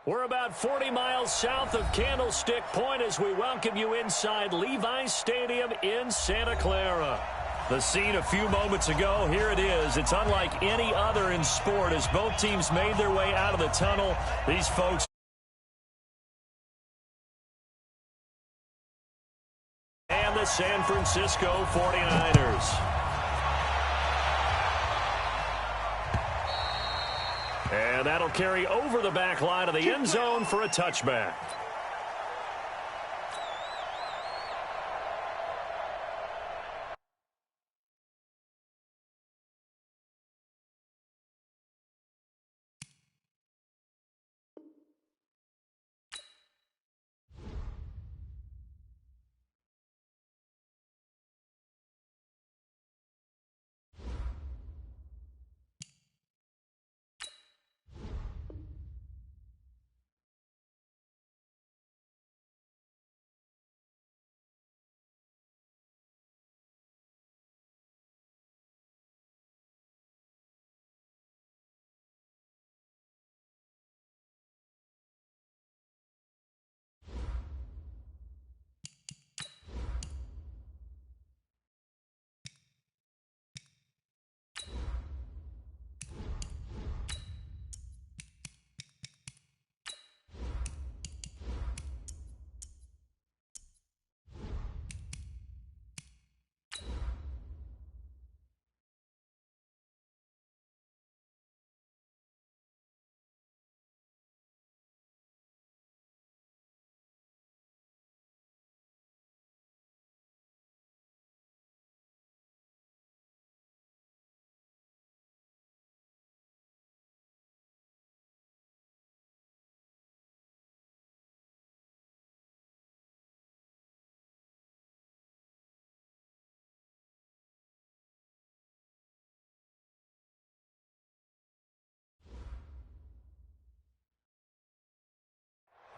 We're about 40 miles south of Candlestick Point as we welcome you inside Levi's Stadium in Santa Clara. The scene a few moments ago, here it is. It's unlike any other in sport as both teams made their way out of the tunnel. These folks and the San Francisco 49ers. And that'll carry over the back line of the end zone for a touchback.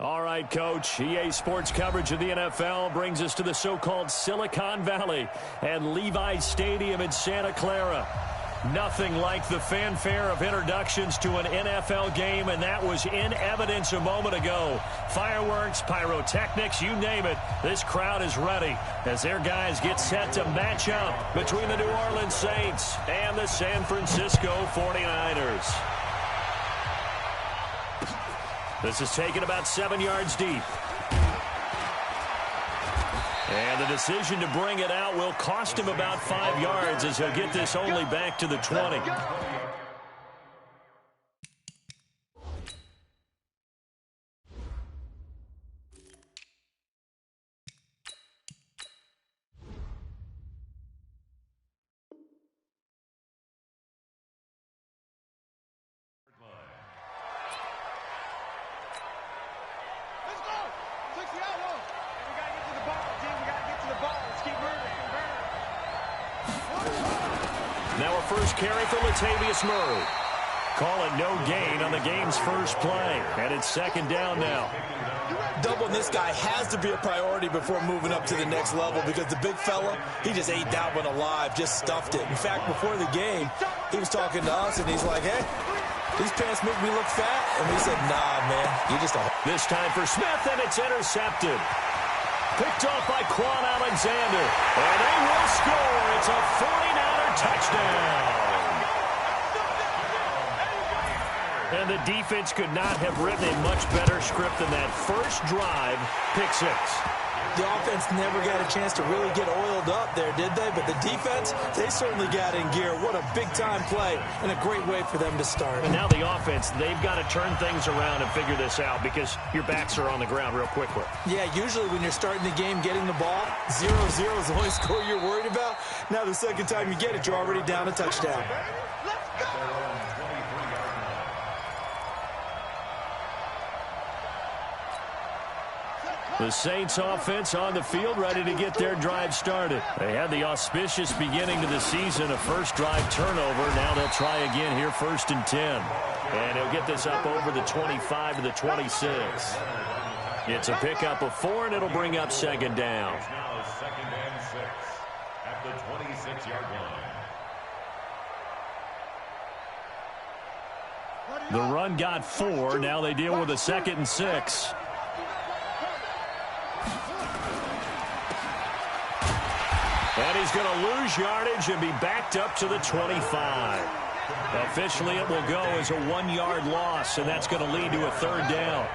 All right, Coach. EA Sports coverage of the NFL brings us to the so-called Silicon Valley and Levi's Stadium in Santa Clara. Nothing like the fanfare of introductions to an NFL game, and that was in evidence a moment ago. Fireworks, pyrotechnics, you name it. This crowd is ready as their guys get set to match up between the New Orleans Saints and the San Francisco 49ers. This is taken about 7 yards deep. And the decision to bring it out will cost him about 5 yards as he'll get this only back to the 20. Now a first carry for Latavius Murray. Call it no gain on the game's first play. And it's second down now. Doubling this guy has to be a priority before moving up to the next level because the big fella, he just ate that one alive, just stuffed it. In fact, before the game, he was talking to us, and he's like, hey, these pants make me look fat. And we said, nah, man, you just a... This time for Smith, and it's intercepted. Picked off by Quan Alexander. And they will score. It's a 49er touchdown. And the defense could not have written a much better script than that. First drive, pick six. The offense never got a chance to really get oiled up there, did they? But the defense, they certainly got in gear. What a big-time play and a great way for them to start. And now the offense, they've got to turn things around and figure this out because your backs are on the ground real quickly. Yeah, usually when you're starting the game getting the ball, 0-0 is the only score you're worried about. Now the second time you get it, you're already down a touchdown. Let's go! The Saints offense on the field ready to get their drive started. They had the auspicious beginning to the season, a first drive turnover. Now they'll try again here, 1st and 10. And he'll get this up over the 25 to the 26. It's a pickup of 4, and it'll bring up second down. Now 2nd and 6 at the 26-yard line. The run got 4. Now they deal with a 2nd and 6. And he's going to lose yardage and be backed up to the 25. Officially, it will go as a 1-yard loss, and that's going to lead to a 3rd down.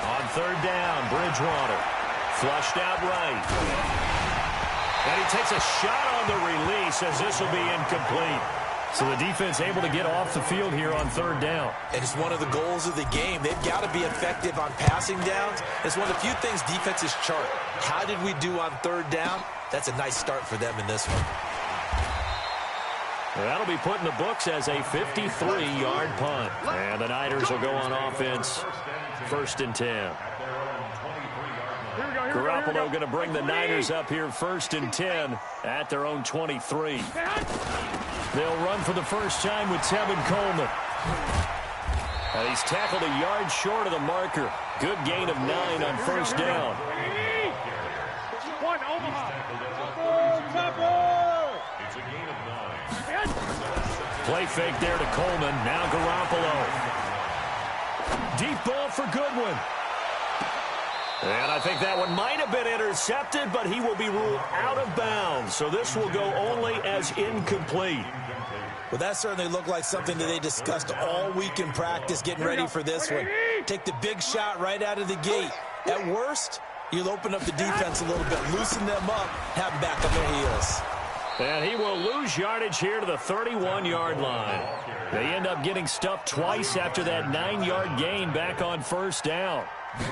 On 3rd down, Bridgewater. Flushed out right. And he takes a shot on the release as this will be incomplete. So the defense able to get off the field here on 3rd down. And it's one of the goals of the game. They've got to be effective on passing downs. It's one of the few things defenses chart. How did we do on 3rd down? That's a nice start for them in this one. That'll be put in the books as a 53-yard punt. And the Niners will go on offense, 1st and 10. Garoppolo going to bring the Niners up here 1st and 10 at their own 23. They'll run for the first time with Tevin Coleman. And he's tackled a yard short of the marker. Good gain of 9 on 1st down. Play fake there to Coleman. Now Garoppolo. Deep ball for Goodwin. And I think that one might have been intercepted, but he will be ruled out of bounds. So this will go only as incomplete. Well, that certainly looked like something that they discussed all week in practice, getting ready for this one. Take the big shot right out of the gate. At worst, you'll open up the defense a little bit, loosen them up, have them back on their heels. And he will lose yardage here to the 31-yard line. They end up getting stuffed twice after that 9-yard gain back on 1st down.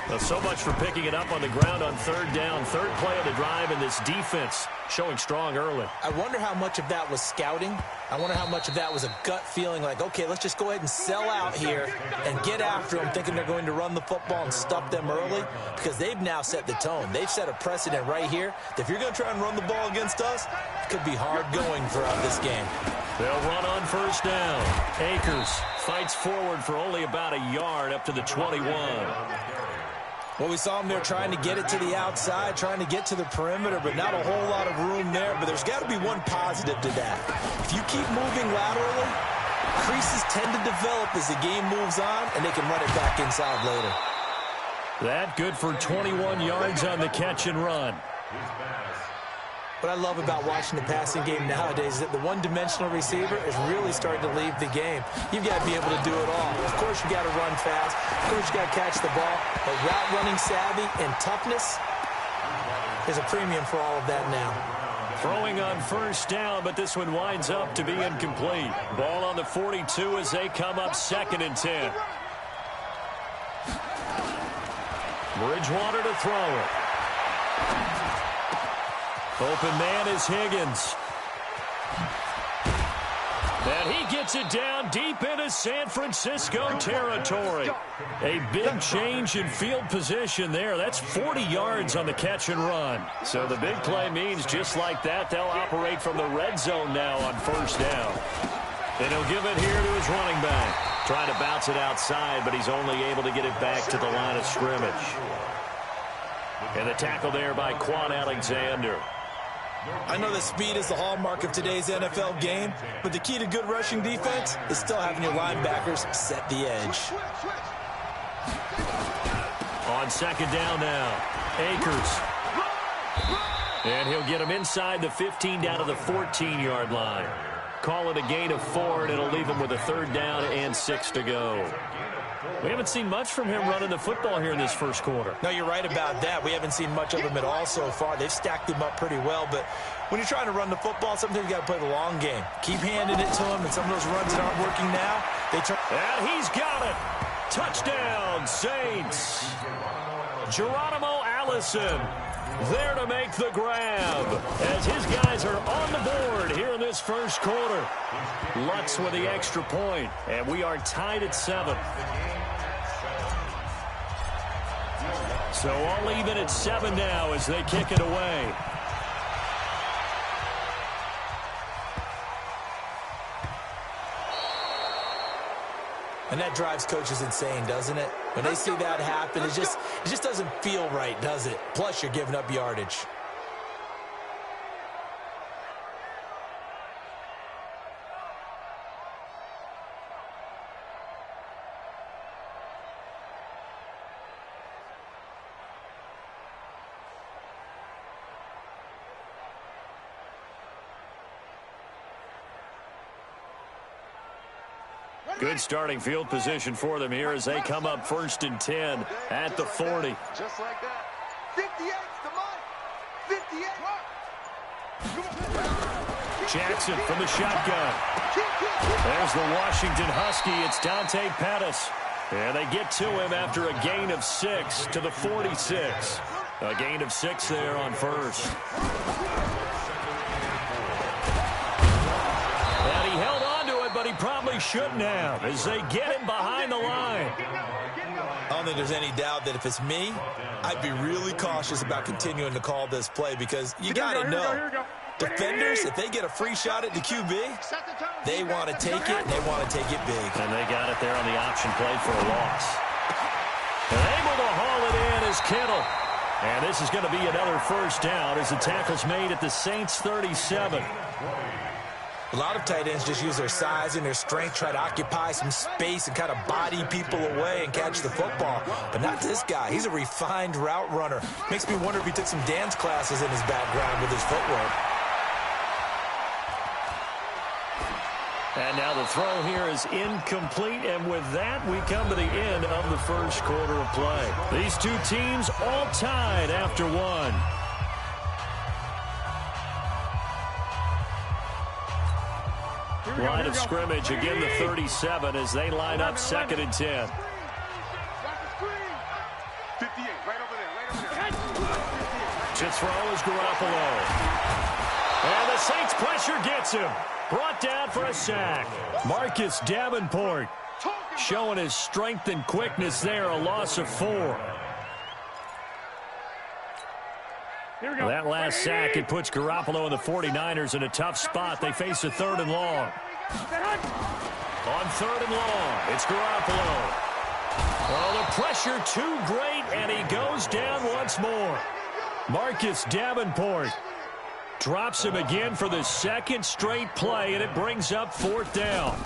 Well, so much for picking it up on the ground on 3rd down. 3rd play of the drive, and this defense showing strong early. I wonder how much of that was scouting. I wonder how much of that was a gut feeling like, okay, let's just go ahead and sell out here and get after them, thinking they're going to run the football and stuff them early, because they've now set the tone. They've set a precedent right here that if you're going to try and run the ball against us, it could be hard going throughout this game. They'll run on 1st down. Akers fights forward for only about a yard up to the 21. Well, we saw him there trying to get it to the outside, trying to get to the perimeter, but not a whole lot of room there. But there's got to be one positive to that. If you keep moving laterally, creases tend to develop as the game moves on, and they can run it back inside later. That good for 21 yards on the catch and run. What I love about watching the passing game nowadays is that the one-dimensional receiver is really starting to leave the game. You've got to be able to do it all. Of course, you got to run fast. Of course, you got to catch the ball. But route running savvy and toughness is a premium for all of that now. Throwing on 1st down, but this one winds up to be incomplete. Ball on the 42 as they come up 2nd and 10. Bridgewater to throw it. Open man is Higgins. And he gets it down deep into San Francisco territory. A big change in field position there. That's 40 yards on the catch and run. So the big play means just like that, they'll operate from the red zone now on 1st down. And he'll give it here to his running back. Trying to bounce it outside, but he's only able to get it back to the line of scrimmage. And the tackle there by Quan Alexander. I know that speed is the hallmark of today's NFL game, but the key to good rushing defense is still having your linebackers set the edge. On 2nd down now, Akers. And he'll get him inside the 15 down to the 14-yard line. Call it a gain of 4, and it'll leave him with a 3rd down and 6 to go. We haven't seen much from him running the football here in this 1st quarter. No, you're right about that. We haven't seen much of him at all so far. They've stacked him up pretty well, but when you're trying to run the football, sometimes you got to play the long game. Keep handing it to him, and some of those runs that aren't working now, they turn. And he's got it. Touchdown, Saints. Geronimo Allison there to make the grab as his guys are on the board here in this 1st quarter. Lutz with the extra point, and we are tied at 7. So all even at 7 now as they kick it away. And that drives coaches insane, doesn't it? When they see that happen, it just doesn't feel right, does it? Plus, you're giving up yardage. Good starting field position for them here as they come up 1st and 10 at the 40. Just like that. 58's the mark. 58. Jackson from the shotgun. There's the Washington Husky. It's Dante Pettis. And they get to him after a gain of 6 to the 46. A gain of 6 there on first. And he held on to it, but he probably shouldn't have as they get him behind the line. I don't think there's any doubt that if it's me, I'd be really cautious about continuing to call this play because you got to know, defenders, if they get a free shot at the QB, they want to take it, and they want to take it big. And they got it there on the option play for a loss. And able to haul it in is Kittle. And this is going to be another first down as the tackle's made at the Saints' 37. A lot of tight ends just use their size and their strength, try to occupy some space and kind of body people away and catch the football. But not this guy. He's a refined route runner. Makes me wonder if he took some dance classes in his background with his footwork. And now the throw here is incomplete, and with that, we come to the end of the first quarter of play. These two teams all tied after one. Line of scrimmage, again the 37 as they line up 2nd and 10. 58, right over there. To throw is Garoppolo. And the Saints pressure gets him. Brought down for a sack. Marcus Davenport showing his strength and quickness there, a loss of 4. That last sack, it puts Garoppolo and the 49ers in a tough spot. They face a 3rd and long. On 3rd and long, it's Garoppolo. Oh, the pressure too great, and he goes down once more. Marcus Davenport drops him again for the 2nd straight play, and it brings up 4th down.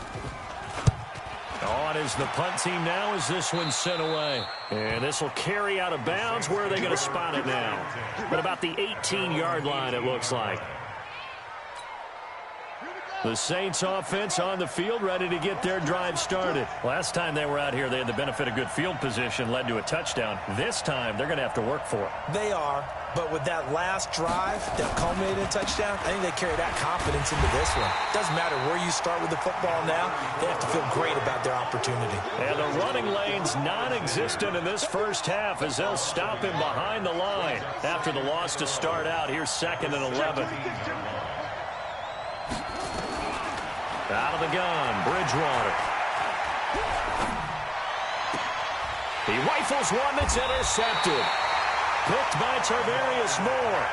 On is the punt team now as this one's sent away. And this will carry out of bounds. Where are they going to spot it now? At about the 18-yard line, it looks like. The Saints offense on the field, ready to get their drive started. Last time they were out here, they had the benefit of good field position, led to a touchdown. This time, they're going to have to work for it. They are, but with that last drive that culminated in a touchdown, I think they carry that confidence into this one. Doesn't matter where you start with the football now, they have to feel great about their opportunity. And the running lane's non-existent in this first half as they'll stop him behind the line. After the loss to start out, here's 2nd and 11. Out of the gun, Bridgewater. He rifles one that's intercepted. Picked by Tarvarius Moore.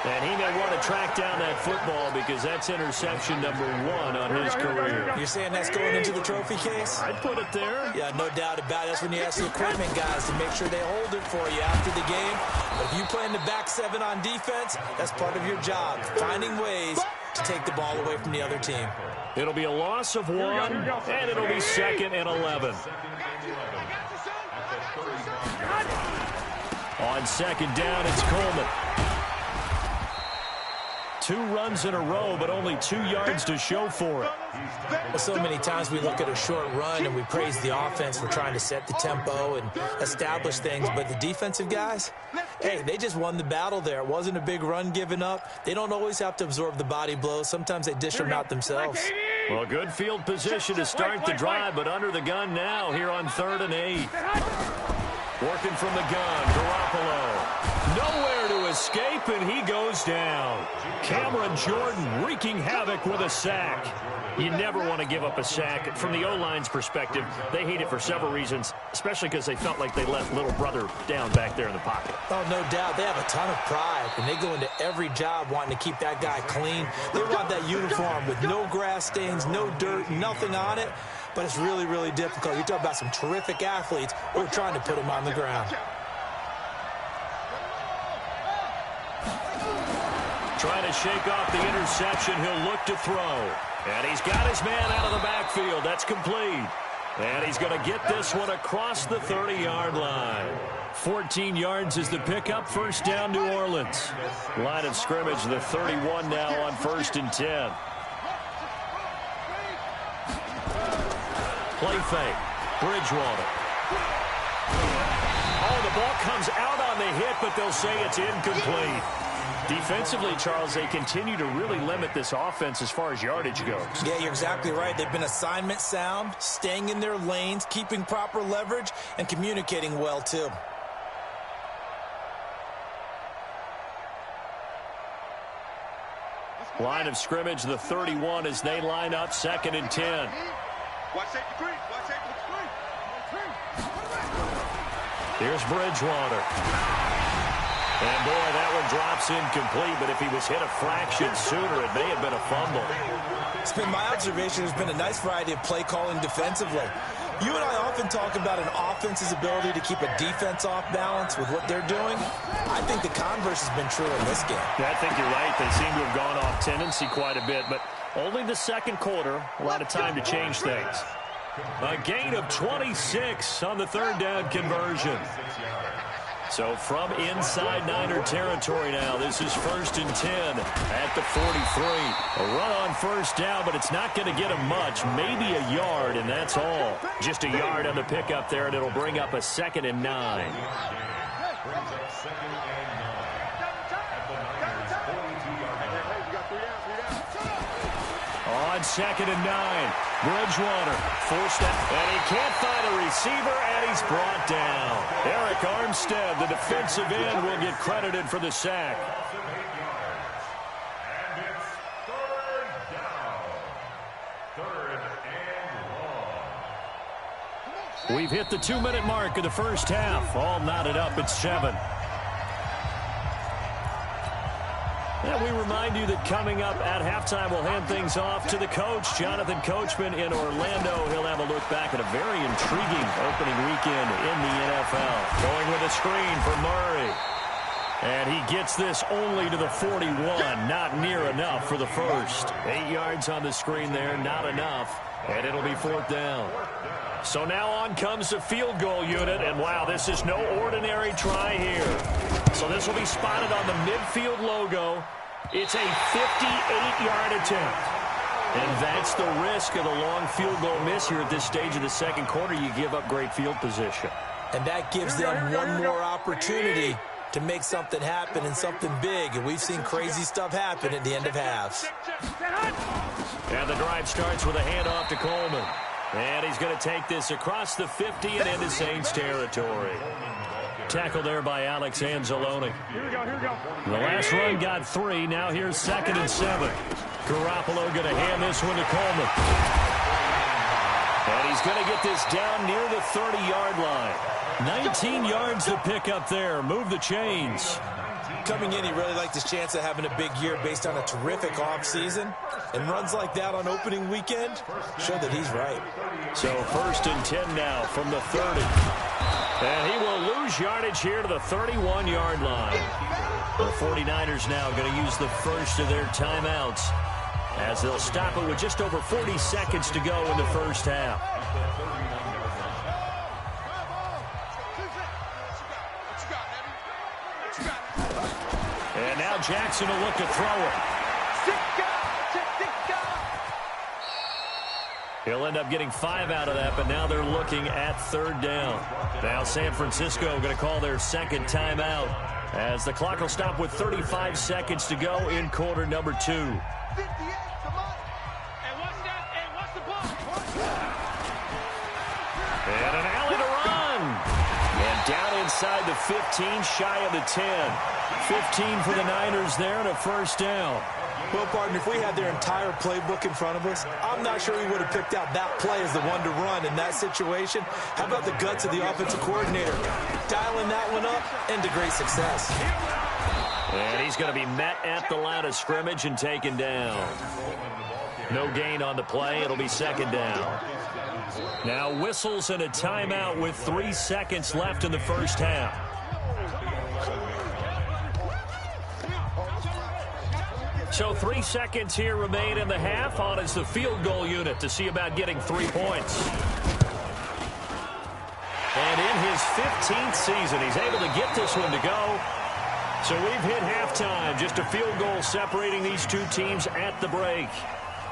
And he may want to track down that football because that's interception number 1 on his career. You're saying that's going into the trophy case? I'd put it there. Yeah, no doubt about it. That's when you ask the equipment guys to make sure they hold it for you after the game. But if you play in the back 7 on defense, that's part of your job, finding ways to take the ball away from the other team. It'll be a loss of 1, and it'll be 2nd and 11. On 2nd down, it's Coleman. 2 runs in a row, but only 2 yards to show for it. Well, so many times we look at a short run and we praise the offense for trying to set the tempo and establish things, but the defensive guys, hey, they just won the battle there. It wasn't a big run given up. They don't always have to absorb the body blows. Sometimes they dish them out themselves. Well, good field position to start the drive, but under the gun now here on 3rd and 8. Working from the gun, Garoppolo. Nowhere to escape, and he goes down. Cameron Jordan wreaking havoc with a sack. You never want to give up a sack. From the O-line's perspective, they hate it for several reasons, especially because they felt like they let little brother down back there in the pocket. Oh, no doubt. They have a ton of pride, and they go into every job wanting to keep that guy clean. They want that uniform with no grass stains, no dirt, nothing on it. But it's really, really difficult. You're talking about some terrific athletes. We're trying to put them on the ground. Trying to shake off the interception. He'll look to throw. And he's got his man out of the backfield. That's complete. And he's going to get this one across the 30-yard line. 14 yards is the pickup. First down, New Orleans. Line of scrimmage, the 31 now on 1st and 10. play fake. Bridgewater. Oh, the ball comes out on the hit, but they'll say it's incomplete. Defensively, Charles, they continue to really limit this offense as far as yardage goes. Yeah, you're exactly right. They've been assignment sound, staying in their lanes, keeping proper leverage, and communicating well, too. Line of scrimmage, the 31, as they line up 2nd and 10. Watch safety green. Watch safety green. Here's Bridgewater. And, boy, that one drops incomplete, but if he was hit a fraction sooner, it may have been a fumble. It's been my observation there's been a nice variety of play calling defensively. You and I often talk about an offense's ability to keep a defense off balance with what they're doing. I think the converse has been true in this game. Yeah, I think you're right. They seem to have gone off tendency quite a bit, but only the second quarter, a lot of time to change things. A gain of 26 on the 3rd down conversion. So from inside Niner territory now, this is 1st and 10 at the 43. A run on 1st down, but it's not going to get them much. Maybe a yard, and that's all. Just a yard on the pickup there, and it'll bring up a 2nd and 9. On 2nd and 9, Bridgewater forced out, and he can't find a receiver, and he's brought down. Eric Armstead, the defensive end, will get credited for the sack. And it's 3rd down. 3rd and long. We've hit the 2-minute mark of the first half. All knotted up at 7. And we remind you that coming up at halftime, we'll hand things off to the coach, Jonathan Coachman in Orlando. He'll have a look back at a very intriguing opening weekend in the NFL. Going with a screen for Murray. And he gets this only to the 41. Not near enough for the first. 8 yards on the screen there, not enough. And it'll be 4th down. So now on comes the field goal unit. And wow, this is no ordinary try here. So this will be spotted on the midfield logo. It's a 58-yard attempt. And that's the risk of the long field goal miss here at this stage of the second quarter. You give up great field position. And that gives them one more opportunity to make something happen and something big. And we've seen crazy stuff happen at the end of halves. And the drive starts with a handoff to Coleman. And he's going to take this across the 50 and into Saints territory. Tackle there by Alex Anzalone. Here we go. The last run got 3. Now here's 2nd and 7. Garoppolo going to hand this one to Coleman. And he's going to get this down near the 30-yard line. 19 yards to pick up there. Move the chains. Coming in, he really liked his chance of having a big year based on a terrific offseason. And runs like that on opening weekend show that he's right. So 1st and 10 now from the 30. And he will lose yardage here to the 31-yard line. The 49ers now going to use the first of their timeouts as they'll stop it with just over 40 seconds to go in the first half. And now Jackson will look to throw it. He'll end up getting 5 out of that, but now they're looking at 3rd down. Now San Francisco going to call their second timeout as the clock will stop with 35 seconds to go in quarter number 2. And an alley to run. And down inside the 15, shy of the 10. 15 for the Niners there and a 1st down. Well, partner, if we had their entire playbook in front of us, I'm not sure we would have picked out that play as the one to run in that situation. How about the guts of the offensive coordinator? Dialing that one up into great success. And he's going to be met at the line of scrimmage and taken down. No gain on the play. It'll be 2nd down. Now whistles and a timeout with 3 seconds left in the first half. So 3 seconds here remain in the half. On is the field goal unit to see about getting 3 points. And in his 15th season, he's able to get this one to go. So we've hit halftime. Just a field goal separating these two teams at the break.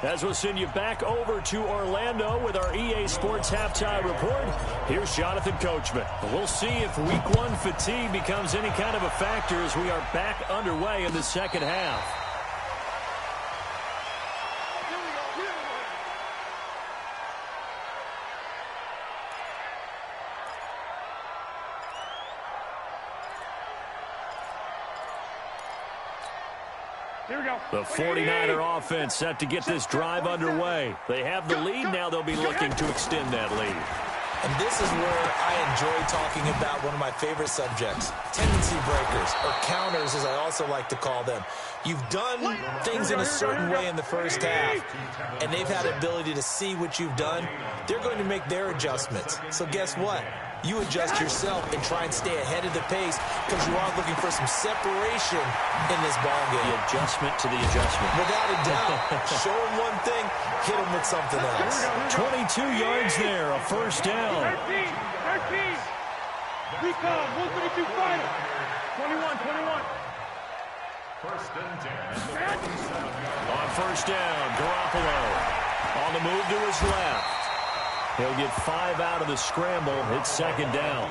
As we'll send you back over to Orlando with our EA Sports Halftime Report, here's Jonathan Coachman. We'll see if Week 1 fatigue becomes any kind of a factor as we are back underway in the second half. The 49er offense set to get this drive underway. They have the lead. Now they'll be looking to extend that lead. And this is where I enjoy talking about one of my favorite subjects, tendency breakers, or counters as I also like to call them. You've done things in a certain way in the first half, and they've had the ability to see what you've done. They're going to make their adjustments. So guess what? You adjust yourself and try and stay ahead of the pace because you are looking for some separation in this ball game. The adjustment to the adjustment. Without a doubt. Show them one thing, hit them with something else. 22 yards there, a first down. 13. Recon, 132 final. 21. First and 10 at the 47. On first down, Garoppolo on the move to his left. He'll get 5 out of the scramble. It's second down.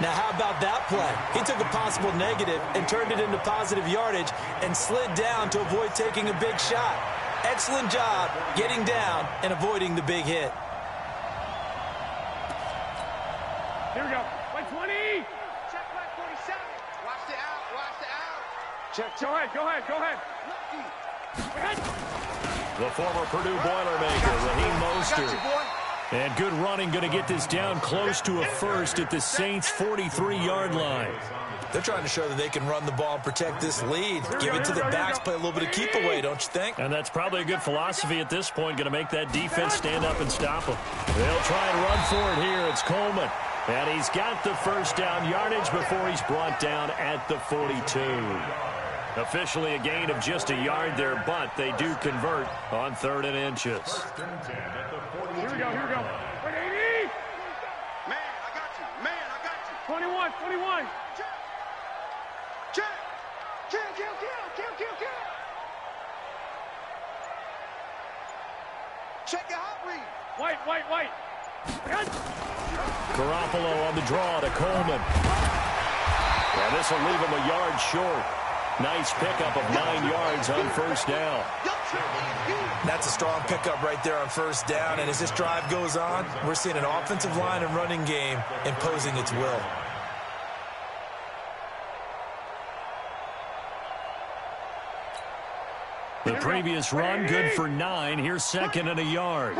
Now, how about that play? He took a possible negative and turned it into positive yardage and slid down to avoid taking a big shot. Excellent job getting down and avoiding the big hit. Here we go. 20. Check back 47. Watch the out. Check. Go ahead. The former Purdue Boilermaker, Raheem Mostert. Got you, boy. And good running, going to get this down close to a first at the Saints' 43-yard line. They're trying to show that they can run the ball and protect this lead. Give it to the backs, play a little bit of keep away, don't you think? And that's probably a good philosophy at this point, going to make that defense stand up and stop them. They'll try and run for it here. It's Coleman. And he's got the first down yardage before he's brought down at the 42. Officially a gain of just a yard there, but they do convert on 3rd and inches. First and 10 at the 42. Here we go. 180. Man, I got you. 21. Check. Kill. Check your hot read. White. Garoppolo on the draw to Coleman. And this will leave him a yard short. Nice pickup of 9 yards on first down. That's a strong pickup right there on first down. And as this drive goes on, we're seeing an offensive line and running game imposing its will. The previous run, good for 9. Here's second and a yard.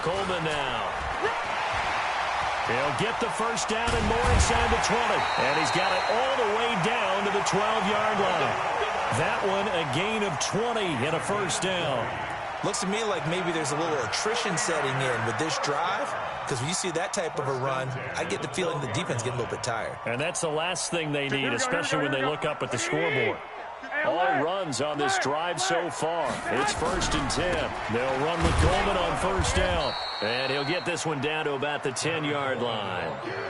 Coleman now. He'll get the first down and more inside the 20. And he's got it all the way down to the 12-yard line. That one a gain of 20 and a first down. Looks to me like maybe there's a little attrition setting in with this drive. Because when you see that type of a run, I get the feeling the defense getting a little bit tired. And that's the last thing they need, especially when they look up at the scoreboard. All runs on this drive so far. It's 1st and 10. They'll run with Coleman on first down. And he'll get this one down to about the 10-yard line.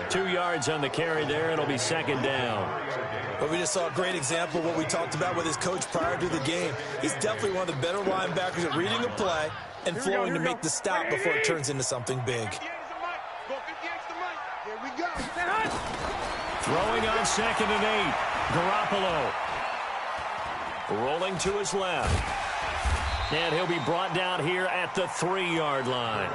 2 yards on the carry there. It'll be second down. But we just saw a great example of what we talked about with his coach prior to the game. He's definitely one of the better linebackers at reading a play and flowing to make the stop before it turns into something big. Throwing on 2nd and 8. Garoppolo. Rolling to his left. And he'll be brought down here at the 3-yard line.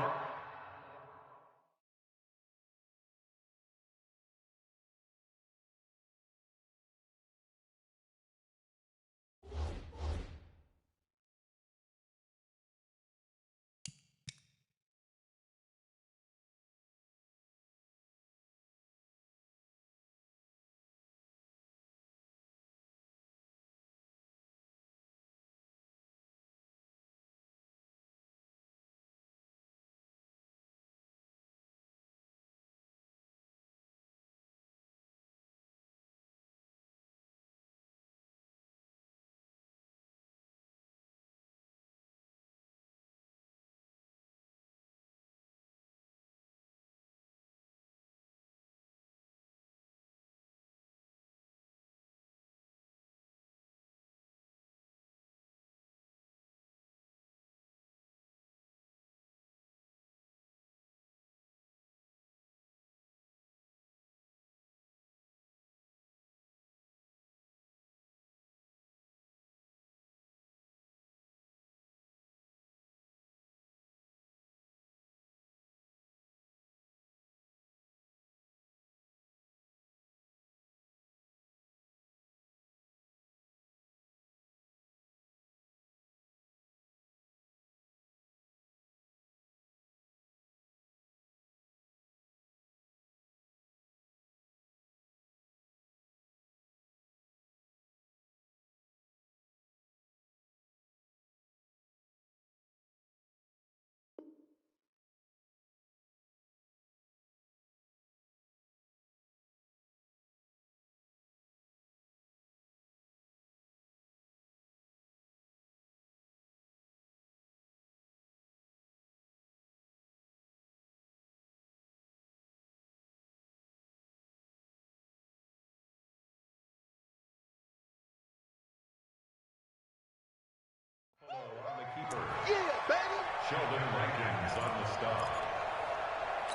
Sheldon Rankins on the stop.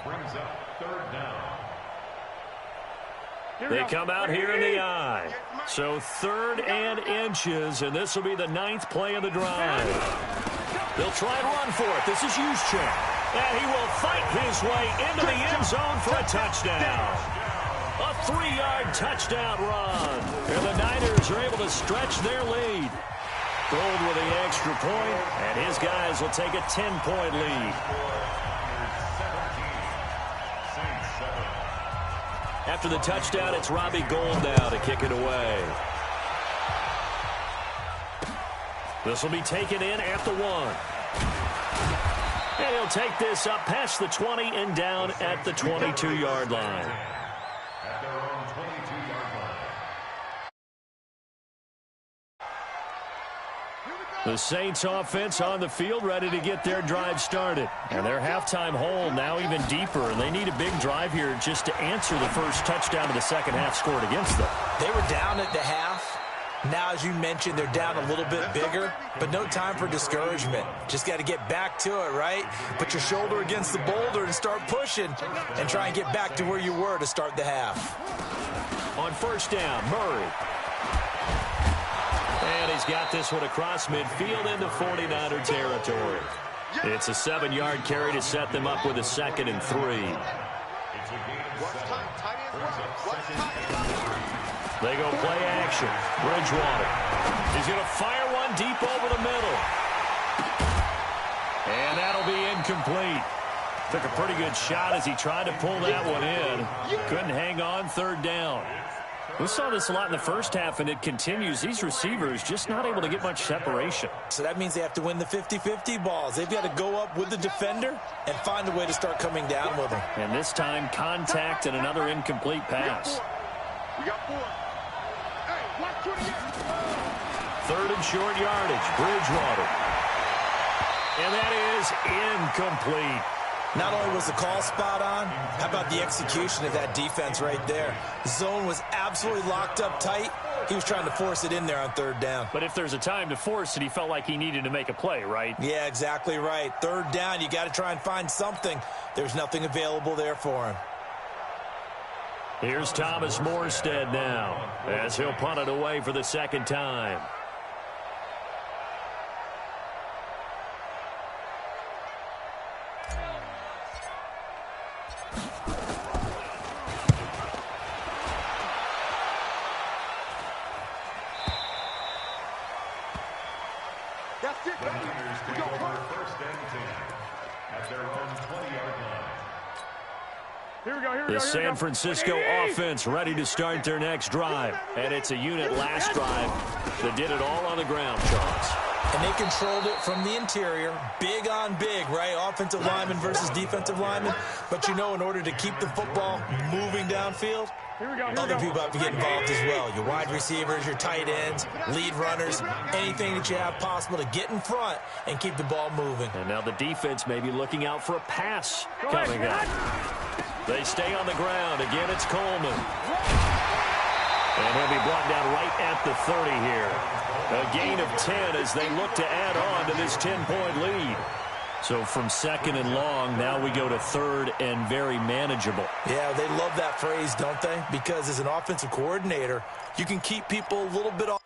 Brings up third down. They come out here in the I. So 3rd and inches, and this will be the 9th play of the drive. They'll try and run for it. This is Juszczyk. And he will fight his way into the end zone for a touchdown. A 3-yard touchdown run. And the Niners are able to stretch their lead. Gold with the extra point, and his guys will take a 10-point lead. After the touchdown, it's Robbie Gould now to kick it away. This will be taken in at the 1. And he'll take this up past the 20 and down at the 22-yard line. At their own 22-yard line. The Saints offense on the field ready to get their drive started. And their halftime hole now even deeper, and they need a big drive here just to answer the first touchdown of the second half scored against them. They were down at the half. Now, as you mentioned, they're down a little bit bigger, but no time for discouragement. Just got to get back to it, right? Put your shoulder against the boulder and start pushing and try and get back to where you were to start the half. On first down, Murray. And he's got this one across midfield into 49er territory. It's a 7-yard carry to set them up with a 2nd and 3. They go play action. Bridgewater. He's going to fire one deep over the middle. And that'll be incomplete. Took a pretty good shot as he tried to pull that one in. Couldn't hang on, 3rd down. We saw this a lot in the first half, and it continues. These receivers just not able to get much separation. So that means they have to win the 50-50 balls. They've got to go up with the defender and find a way to start coming down with them. And this time, contact and another incomplete pass. We got 4. Hey, watch 28. 3rd and short yardage, Bridgewater. And that is incomplete. Not only was the call spot on, how about the execution of that defense right there? The zone was absolutely locked up tight. He was trying to force it in there on 3rd down. But if there's a time to force it, he felt like he needed to make a play, right? Yeah, exactly right. 3rd down, you got to try and find something. There's nothing available there for him. Here's Thomas Morstead now as he'll punt it away for the 2nd time. The Niners take over 1st and 10 at their own 20-yard line. Here we go, here we go. The San Francisco offense ready to start their next drive. And it's a unit last drive that did it all on the ground, Charles. And they controlled it from the interior, big on big, right? Offensive lineman versus defensive lineman. But you know, in order to keep the football moving downfield, other people have to get involved as well. Your wide receivers, your tight ends, lead runners, anything that you have possible to get in front and keep the ball moving. And now the defense may be looking out for a pass coming up. They stay on the ground. Again, it's Coleman. And he'll be brought down right at the 30 here. A gain of 10 as they look to add on to this 10-point lead. So from 2nd and long, now we go to 3rd and very manageable. Yeah, they love that phrase, don't they? Because as an offensive coordinator, you can keep people a little bit off.